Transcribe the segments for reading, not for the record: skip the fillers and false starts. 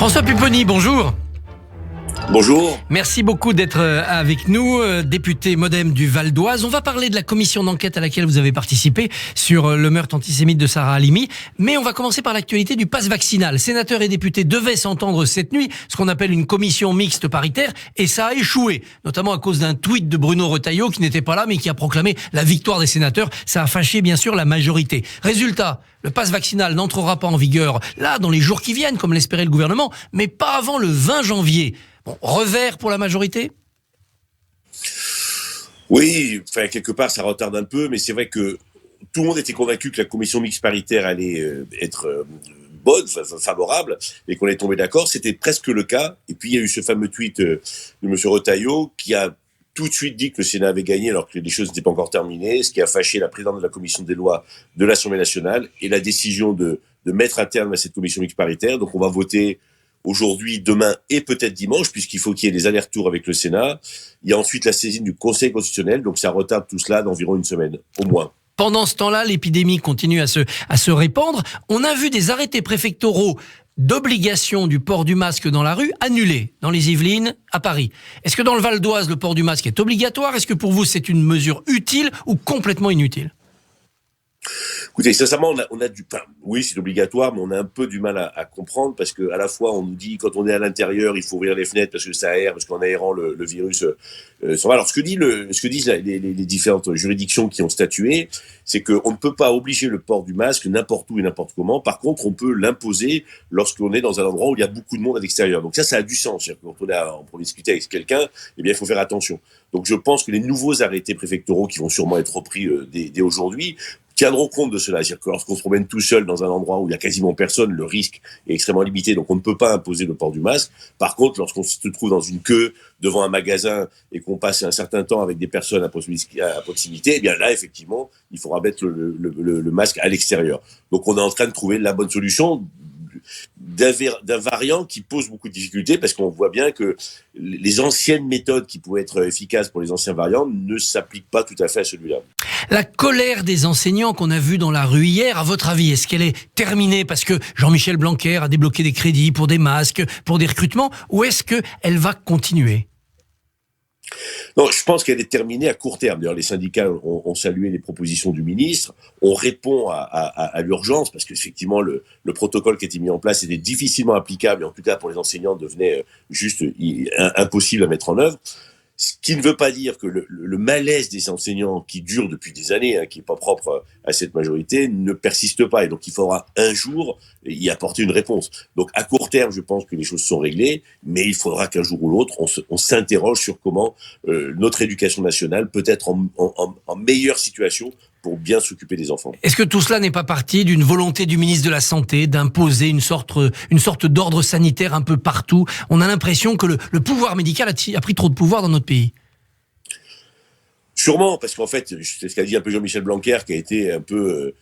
François Pupponi, bonjour. Bonjour. Merci beaucoup d'être avec nous, député MoDem du Val d'Oise. On va parler de la commission d'enquête à laquelle vous avez participé sur le meurtre antisémite de Sarah Halimi. Mais on va commencer par l'actualité du pass vaccinal. Sénateurs et députés devaient s'entendre cette nuit, ce qu'on appelle une commission mixte paritaire, et ça a échoué, notamment à cause d'un tweet de Bruno Retailleau qui n'était pas là mais qui a proclamé la victoire des sénateurs. Ça a fâché bien sûr la majorité. Résultat, le pass vaccinal n'entrera pas en vigueur là dans les jours qui viennent, comme l'espérait le gouvernement, mais pas avant le 20 janvier. Bon, revers pour la majorité ? Oui, enfin, quelque part, ça retarde un peu, mais c'est vrai que tout le monde était convaincu que la commission mixte paritaire allait être bonne, favorable, et qu'on allait tomber d'accord. C'était presque le cas. Et puis, il y a eu ce fameux tweet de M. Retailleau qui a tout de suite dit que le Sénat avait gagné alors que les choses n'étaient pas encore terminées, ce qui a fâché la présidente de la commission des lois de l'Assemblée nationale, et la décision de mettre un terme à cette commission mixte paritaire. Donc, on va voter aujourd'hui, demain et peut-être dimanche, puisqu'il faut qu'il y ait des allers-retours avec le Sénat. Il y a ensuite la saisine du Conseil constitutionnel, donc ça retarde tout cela d'environ une semaine, au moins. Pendant ce temps-là, l'épidémie continue à se répandre. On a vu des arrêtés préfectoraux d'obligation du port du masque dans la rue annulés dans les Yvelines, à Paris. Est-ce que dans le Val d'Oise, le port du masque est obligatoire ? Est-ce que pour vous, c'est une mesure utile ou complètement inutile ? Écoutez, sincèrement, oui, c'est obligatoire, mais on a un peu du mal à comprendre parce que à la fois on nous dit quand on est à l'intérieur, il faut ouvrir les fenêtres parce que ça aère, parce qu'en aérant le virus s'en va. Alors ce que disent les différentes juridictions qui ont statué, c'est qu'on ne peut pas obliger le port du masque n'importe où et n'importe comment. Par contre, on peut l'imposer lorsqu'on est dans un endroit où il y a beaucoup de monde à l'extérieur. Donc ça a du sens. C'est-à-dire que quand on discuter avec quelqu'un, eh bien il faut faire attention. Donc je pense que les nouveaux arrêtés préfectoraux qui vont sûrement être repris dès aujourd'hui tiendront compte de cela. C'est-à-dire que lorsqu'on se promène tout seul dans un endroit où il y a quasiment personne, le risque est extrêmement limité, donc on ne peut pas imposer le port du masque. Par contre, lorsqu'on se trouve dans une queue devant un magasin et qu'on passe un certain temps avec des personnes à proximité, eh bien là, effectivement, il faudra mettre le masque à l'extérieur. Donc on est en train de trouver la bonne solution d'un variant qui pose beaucoup de difficultés parce qu'on voit bien que les anciennes méthodes qui pouvaient être efficaces pour les anciens variants ne s'appliquent pas tout à fait à celui-là. La colère des enseignants qu'on a vue dans la rue hier, à votre avis, est-ce qu'elle est terminée parce que Jean-Michel Blanquer a débloqué des crédits pour des masques, pour des recrutements, ou est-ce qu'elle va continuer ? Non, je pense qu'elle est terminée à court terme. D'ailleurs, les syndicats ont salué les propositions du ministre. On répond à l'urgence parce qu'effectivement, le protocole qui a été mis en place était difficilement applicable et en tout cas pour les enseignants devenait juste impossible à mettre en œuvre. Ce qui ne veut pas dire que le malaise des enseignants qui dure depuis des années, qui n'est pas propre à cette majorité, ne persiste pas. Et donc, il faudra un jour y apporter une réponse. Donc, à court terme, je pense que les choses sont réglées, mais il faudra qu'un jour ou l'autre, on s'interroge sur comment notre éducation nationale peut être en meilleure situation pour bien s'occuper des enfants. Est-ce que tout cela n'est pas parti d'une volonté du ministre de la Santé d'imposer une sorte d'ordre sanitaire un peu partout ? On a l'impression que le pouvoir médical a pris trop de pouvoir dans notre pays. Sûrement, parce qu'en fait, c'est ce qu'a dit un peu Jean-Michel Blanquer, qui a été un peu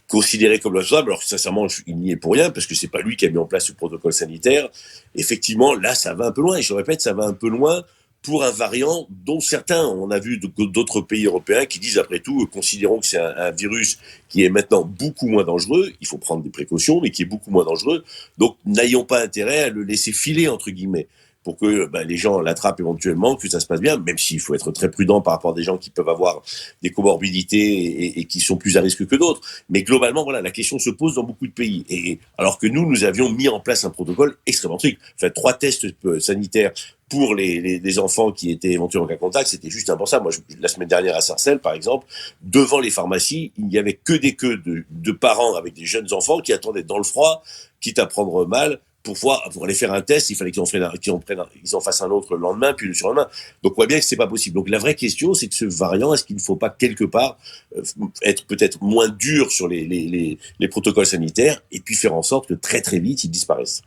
considéré comme responsable, alors que sincèrement, il n'y est pour rien, parce que c'est pas lui qui a mis en place ce protocole sanitaire. Effectivement, là, ça va un peu loin, et je le répète, ça va un peu loin pour un variant dont certains, on a vu d'autres pays européens qui disent après tout, considérons que c'est un virus qui est maintenant beaucoup moins dangereux, il faut prendre des précautions, mais qui est beaucoup moins dangereux, donc n'ayons pas intérêt à le laisser filer, entre guillemets, pour que les gens l'attrapent éventuellement, que ça se passe bien, même s'il faut être très prudent par rapport à des gens qui peuvent avoir des comorbidités et qui sont plus à risque que d'autres. Mais globalement, voilà, la question se pose dans beaucoup de pays. Et alors que nous avions mis en place un protocole extrêmement strict. Enfin, 3 tests sanitaires pour les enfants qui étaient éventuellement en cas contact, c'était juste impensable. Moi, la semaine dernière à Sarcelles, par exemple, devant les pharmacies, il n'y avait que des queues de parents avec des jeunes enfants qui attendaient dans le froid, quitte à prendre mal, pour aller faire un test, il fallait qu'ils en fassent un autre le lendemain, puis le surlendemain. Donc on voit bien que c'est pas possible. Donc la vraie question, c'est que ce variant, est-ce qu'il ne faut pas quelque part être peut-être moins dur sur les protocoles sanitaires et puis faire en sorte que très très vite ils disparaissent.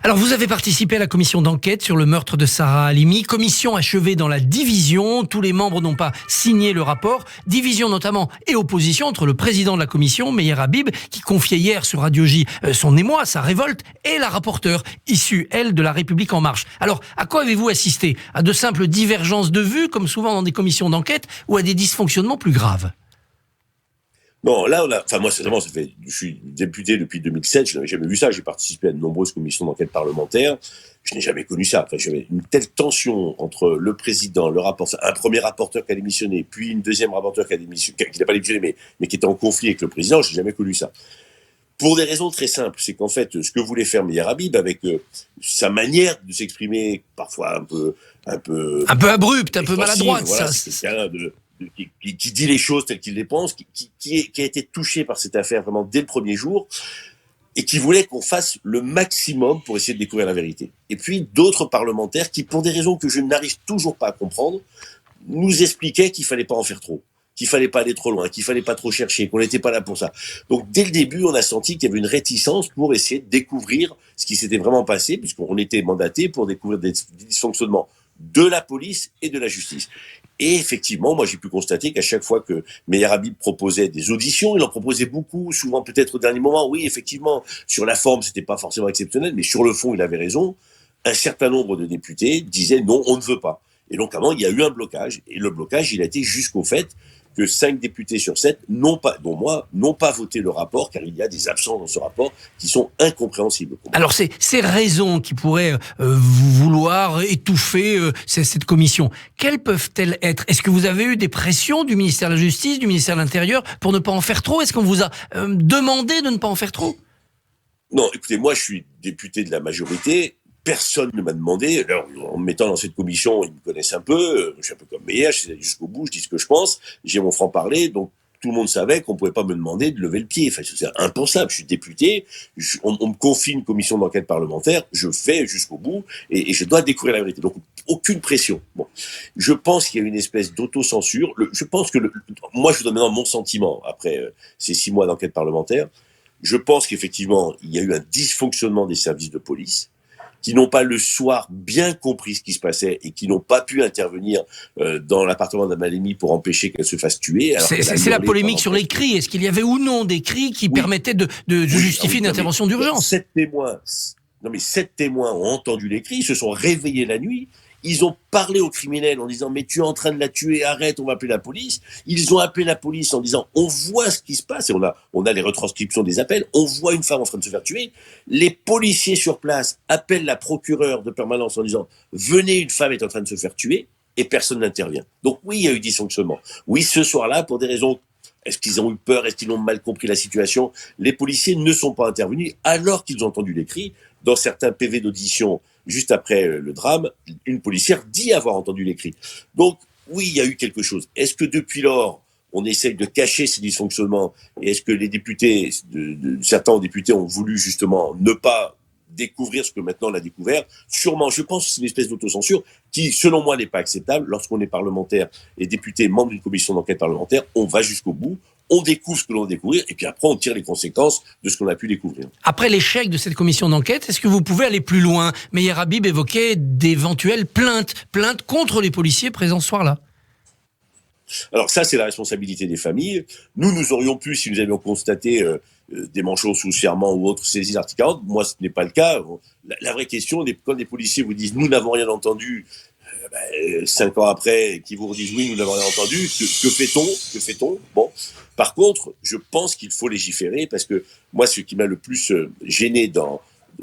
Alors vous avez participé à la commission d'enquête sur le meurtre de Sarah Halimi, commission achevée dans la division, tous les membres n'ont pas signé le rapport, division notamment et opposition entre le président de la commission, Meyer Habib, qui confiait hier sur Radio J son émoi, sa révolte, et la rapporteure, issue, elle, de La République En Marche. Alors, à quoi avez-vous assisté ? À de simples divergences de vues, comme souvent dans des commissions d'enquête, ou à des dysfonctionnements plus graves ? Non, là, moi, sincèrement, je suis député depuis 2007, je n'avais jamais vu ça. J'ai participé à de nombreuses commissions d'enquête parlementaire. Je n'ai jamais connu ça. Enfin, j'avais une telle tension entre le président, le rapporteur, un premier rapporteur qui a démissionné, puis une deuxième rapporteur qui n'a pas démissionné, mais qui était en conflit avec le président. Je n'ai jamais connu ça. Pour des raisons très simples, c'est qu'en fait, ce que voulait faire Meyer Habib avec sa manière de s'exprimer, parfois un peu abrupte, un peu maladroite, voilà, c'est quelqu'un qui dit les choses telles qu'il les pense, qui a été touché par cette affaire vraiment dès le premier jour, et qui voulait qu'on fasse le maximum pour essayer de découvrir la vérité. Et puis d'autres parlementaires qui, pour des raisons que je n'arrive toujours pas à comprendre, nous expliquaient qu'il fallait pas en faire trop, qu'il fallait pas aller trop loin, qu'il fallait pas trop chercher, qu'on n'était pas là pour ça. Donc dès le début, on a senti qu'il y avait une réticence pour essayer de découvrir ce qui s'était vraiment passé, puisqu'on était mandaté pour découvrir des dysfonctionnements de la police et de la justice. Et effectivement, moi j'ai pu constater qu'à chaque fois que Meyer Habib proposait des auditions, il en proposait beaucoup, souvent peut-être au dernier moment. Oui, effectivement, sur la forme, c'était pas forcément exceptionnel, mais sur le fond, il avait raison. Un certain nombre de députés disaient non, on ne veut pas. Et donc, avant, il y a eu un blocage. Et le blocage, il a été jusqu'au fait que 5 députés sur 7, dont moi, n'ont pas voté le rapport, car il y a des absences dans ce rapport qui sont incompréhensibles. Alors, ces raisons qui pourraient vouloir étouffer cette commission, quelles peuvent-elles être? Est-ce que vous avez eu des pressions du ministère de la Justice, du ministère de l'Intérieur, pour ne pas en faire trop? Est-ce qu'on vous a demandé de ne pas en faire trop? Non, écoutez, moi, je suis député de la majorité. Personne ne m'a demandé. Alors, en me mettant dans cette commission, ils me connaissent un peu. Je suis un peu comme Meyer, je suis jusqu'au bout, je dis ce que je pense. J'ai mon franc-parler, donc tout le monde savait qu'on pouvait pas me demander de lever le pied. Enfin, c'est impensable. Je suis député. On me confie une commission d'enquête parlementaire. Je fais jusqu'au bout et je dois découvrir la vérité. Donc, aucune pression. Bon. Je pense qu'il y a une espèce d'autocensure. Je pense que moi, je vous donne maintenant mon sentiment après ces 6 mois d'enquête parlementaire. Je pense qu'effectivement, il y a eu un dysfonctionnement des services de police, qui n'ont pas le soir bien compris ce qui se passait et qui n'ont pas pu intervenir dans l'appartement d'Anne Halimi pour empêcher qu'elle se fasse tuer. C'est la polémique sur les cris. Est-ce qu'il y avait ou non des cris qui permettaient de justifier une intervention d'urgence? 7 témoins ont entendu les cris, se sont réveillés la nuit. Ils ont parlé aux criminels en disant « mais tu es en train de la tuer, arrête, on va appeler la police ». Ils ont appelé la police en disant « on voit ce qui se passe » et on a les retranscriptions des appels, on voit une femme en train de se faire tuer. Les policiers sur place appellent la procureure de permanence en disant « venez, une femme est en train de se faire tuer » et personne n'intervient. Donc oui, il y a eu dysfonctionnement. Oui, ce soir-là, pour des raisons... Est-ce qu'ils ont eu peur? Est-ce qu'ils ont mal compris la situation? Les policiers ne sont pas intervenus alors qu'ils ont entendu les cris. Dans certains PV d'audition, juste après le drame, une policière dit avoir entendu les cris. Donc, oui, il y a eu quelque chose. Est-ce que depuis lors, on essaye de cacher ces dysfonctionnements? Et est-ce que les députés, certains députés ont voulu justement ne pas découvrir ce que maintenant on a découvert? Sûrement, je pense que c'est une espèce d'autocensure qui, selon moi, n'est pas acceptable. Lorsqu'on est parlementaire et député, membre d'une commission d'enquête parlementaire, on va jusqu'au bout, on découvre ce que l'on a découvert et puis après on tire les conséquences de ce qu'on a pu découvrir. Après l'échec de cette commission d'enquête, est-ce que vous pouvez aller plus loin? Meyer Habib évoquait d'éventuelles plaintes contre les policiers présents ce soir-là. Alors ça, c'est la responsabilité des familles. Nous aurions pu, si nous avions constaté des manchots sous serment ou autres, saisir l'article 40. Moi, ce n'est pas le cas. La vraie question, quand les policiers vous disent « nous n'avons rien entendu », 5 ans après, qui vous redisent « oui, nous n'avons rien entendu », que fait-on? Bon. Par contre, je pense qu'il faut légiférer parce que moi, ce qui m'a le plus gêné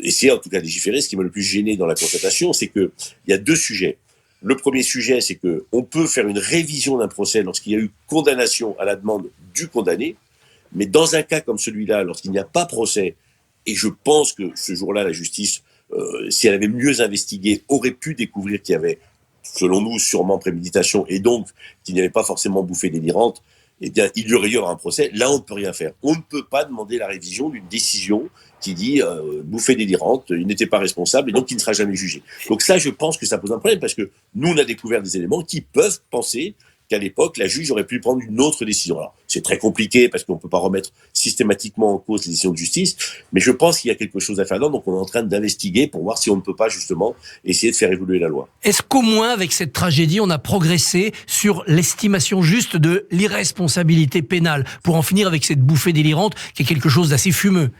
essayer en tout cas de légiférer, ce qui m'a le plus gêné dans la constatation, c'est qu'il y a 2 sujets. Le premier sujet, c'est qu'on peut faire une révision d'un procès lorsqu'il y a eu condamnation à la demande du condamné, mais dans un cas comme celui-là, lorsqu'il n'y a pas procès, et je pense que ce jour-là, la justice, si elle avait mieux investigué, aurait pu découvrir qu'il y avait, selon nous, sûrement préméditation, et donc qu'il n'y avait pas forcément bouffée délirante, eh bien, il y aurait eu un procès. Là, on ne peut rien faire. On ne peut pas demander la révision d'une décision qui dit bouffée délirante, il n'était pas responsable et donc il ne sera jamais jugé. Donc ça, je pense que ça pose un problème parce que nous, on a découvert des éléments qui peuvent penser qu'à l'époque, la juge aurait pu prendre une autre décision. Alors, c'est très compliqué parce qu'on ne peut pas remettre systématiquement en cause les décisions de justice, mais je pense qu'il y a quelque chose à faire là, donc on est en train d'investiguer pour voir si on ne peut pas justement essayer de faire évoluer la loi. Est-ce qu'au moins, avec cette tragédie, on a progressé sur l'estimation juste de l'irresponsabilité pénale pour en finir avec cette bouffée délirante qui est quelque chose d'assez fumeux?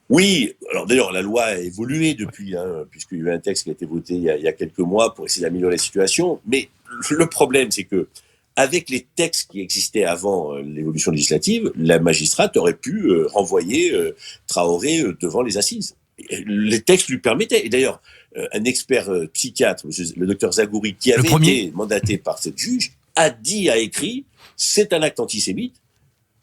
Oui, alors d'ailleurs la loi a évolué depuis, puisqu'il y a eu un texte qui a été voté il y a quelques mois pour essayer d'améliorer la situation, mais le problème c'est que avec les textes qui existaient avant l'évolution législative, la magistrate aurait pu renvoyer Traoré devant les assises. Les textes lui permettaient. Et d'ailleurs, un expert psychiatre, le docteur Zagouri, qui avait été mandaté par cette juge, a écrit, c'est un acte antisémite,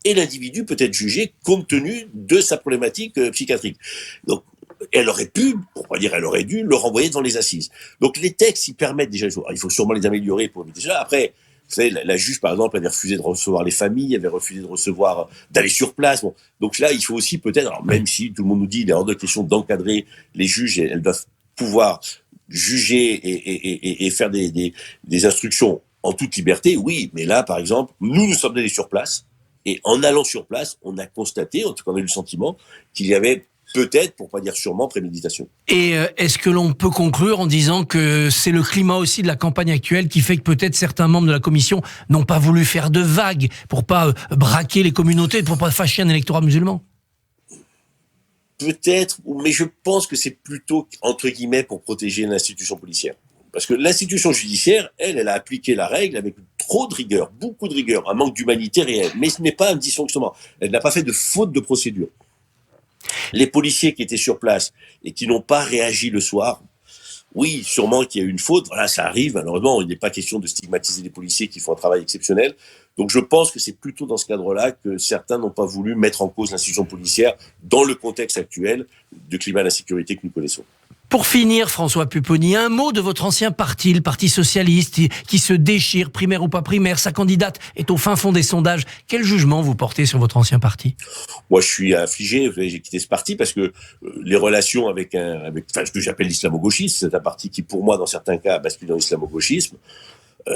et l'individu peut être jugé compte tenu de sa problématique psychiatrique. Donc, elle aurait pu, pour pas dire elle aurait dû, le renvoyer devant les assises. Donc les textes, ils permettent déjà, il faut sûrement les améliorer pour éviter ça. Après, vous savez, la juge, par exemple, avait refusé de recevoir les familles, avait refusé de recevoir, d'aller sur place. Bon. Donc là, il faut aussi peut-être, alors même si tout le monde nous dit, il est hors de question d'encadrer les juges, elles doivent pouvoir juger et faire des instructions en toute liberté, oui, mais là, par exemple, nous sommes allés sur place, et en allant sur place, on a constaté, en tout cas on a eu le sentiment, qu'il y avait peut-être, pour pas dire sûrement, préméditation. Et est-ce que l'on peut conclure en disant que c'est le climat aussi de la campagne actuelle qui fait que peut-être certains membres de la commission n'ont pas voulu faire de vagues pour pas braquer les communautés, pour pas fâcher un électorat musulman? Peut-être, mais je pense que c'est plutôt, entre guillemets, pour protéger l'institution policière. Parce que l'institution judiciaire, elle a appliqué la règle avec trop de rigueur, beaucoup de rigueur, un manque d'humanité réel. Mais ce n'est pas un dysfonctionnement. Elle n'a pas fait de faute de procédure. Les policiers qui étaient sur place et qui n'ont pas réagi le soir, oui, sûrement qu'il y a eu une faute. Voilà, ça arrive. Malheureusement, il n'est pas question de stigmatiser les policiers qui font un travail exceptionnel. Donc je pense que c'est plutôt dans ce cadre-là que certains n'ont pas voulu mettre en cause l'institution policière dans le contexte actuel de climat d'insécurité que nous connaissons. Pour finir, François Pupponi, un mot de votre ancien parti, le Parti socialiste, qui se déchire, primaire ou pas primaire. Sa candidate est au fin fond des sondages. Quel jugement vous portez sur votre ancien parti? Moi, je suis affligé. J'ai quitté ce parti parce que les relations avec ce que j'appelle l'islamo-gauchisme, c'est un parti qui, pour moi, dans certains cas, a basculé dans l'islamo-gauchisme,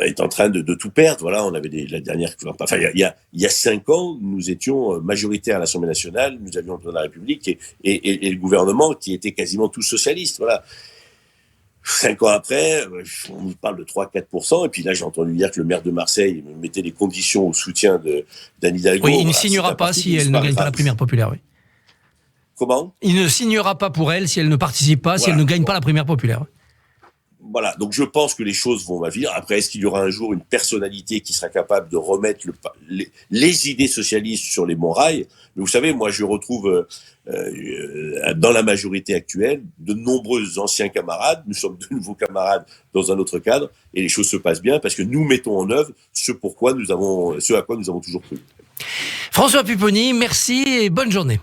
est en train de tout perdre. Voilà, on avait la dernière, enfin, il y a 5 ans, nous étions majoritaires à l'Assemblée nationale, nous avions le président de la République et le gouvernement qui était quasiment tous socialistes. Voilà. 5 ans après, on nous parle de 3-4%, et puis là, j'ai entendu dire que le maire de Marseille mettait les conditions au soutien d'Anne Hidalgo. Oui, il ne signera pas si elle ne gagne pas la primaire populaire, oui. Comment ? Il ne signera pas pour elle si elle ne participe pas, si elle ne gagne pas la primaire populaire. Voilà, donc je pense que les choses vont venir. Après, est-ce qu'il y aura un jour une personnalité qui sera capable de remettre les idées socialistes sur les bons rails? Mais vous savez, moi, je retrouve dans la majorité actuelle de nombreux anciens camarades. Nous sommes de nouveaux camarades dans un autre cadre, et les choses se passent bien parce que nous mettons en œuvre ce à quoi nous avons toujours cru. François Pupponi, merci et bonne journée.